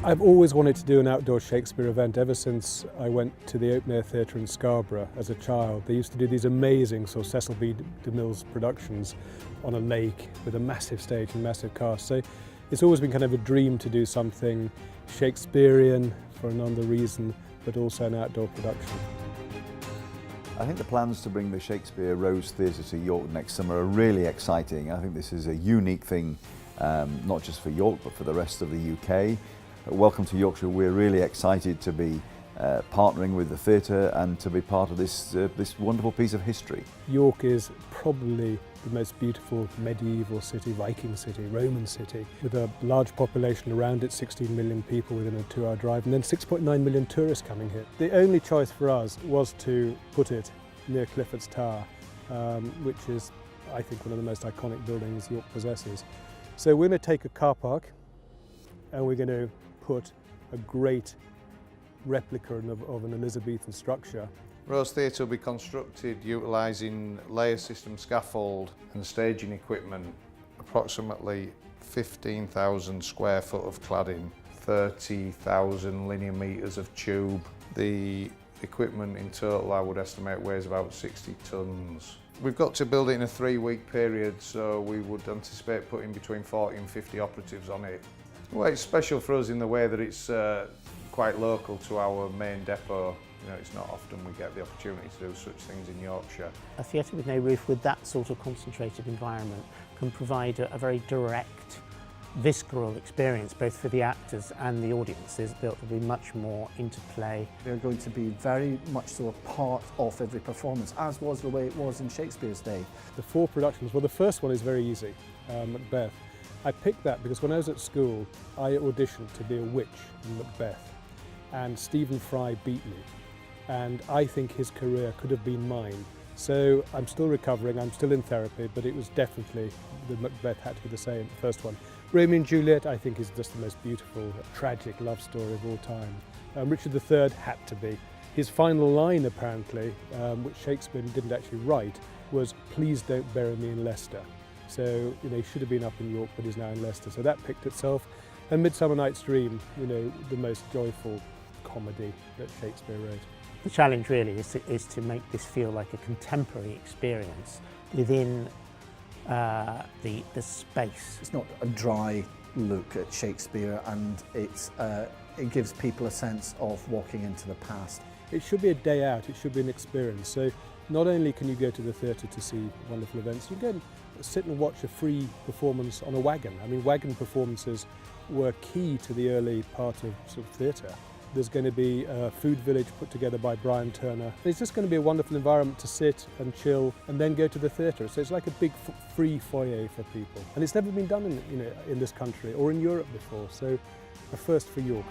I've always wanted to do an outdoor Shakespeare event ever since I went to the Open Air Theatre in Scarborough as a child. They used to do these amazing sort of Cecil B. DeMille's productions on a lake with a massive stage and massive cast. So it's always been kind of a dream to do something Shakespearean for another reason, but also an outdoor production. I think the plans to bring the Shakespeare Rose Theatre to York next summer are really exciting. I think this is a unique thing, not just for York, but for the rest of the UK. Welcome to Yorkshire. We're really excited to be partnering with the theatre and to be part of this wonderful piece of history. York is probably the most beautiful medieval city, Viking city, Roman city, with a large population around it, 16 million people within a 2-hour drive, and then 6.9 million tourists coming here. The only choice for us was to put it near Clifford's Tower, which is, I think, one of the most iconic buildings York possesses. So we're going to take a car park and we're going to put a great replica of an Elizabethan structure. Rose Theatre will be constructed utilising layer system scaffold and staging equipment, approximately 15,000 square foot of cladding, 30,000 linear metres of tube. The equipment in total I would estimate weighs about 60 tonnes. We've got to build it in a 3-week period, so we would anticipate putting between 40 and 50 operatives on it. Well, it's special for us in the way that it's quite local to our main depot. You know, it's not often we get the opportunity to do such things in Yorkshire. A theatre with no roof with that sort of concentrated environment can provide a very direct, visceral experience both for the actors and the audience. There's built to be much more interplay. They're going to be very much so a part of every performance, as was the way it was in Shakespeare's day. The 4 productions, well, the first one is very easy, Macbeth. I picked that because when I was at school, I auditioned to be a witch in Macbeth, and Stephen Fry beat me. And I think his career could have been mine. So I'm still recovering, I'm still in therapy, but it was definitely, the Macbeth had to be the same, the first one. Romeo and Juliet, I think, is just the most beautiful, tragic love story of all time. Richard III had to be. His final line, apparently, which Shakespeare didn't actually write, was, "Please don't bury me in Leicester." So, you know, he should have been up in York, but he's now in Leicester. So that picked itself. And Midsummer Night's Dream, you know, the most joyful comedy that Shakespeare wrote. The challenge really is to make this feel like a contemporary experience within the space. It's not a dry look at Shakespeare, and it gives people a sense of walking into the past. It should be a day out, it should be an experience. So not only can you go to the theatre to see wonderful events, you can sit and watch a free performance on a wagon. I mean, wagon performances were key to the early part of sort of theatre. There's going to be a food village put together by Brian Turner. It's just going to be a wonderful environment to sit and chill and then go to the theatre. So it's like a big free foyer for people. And it's never been done in this country or in Europe before, so a first for York.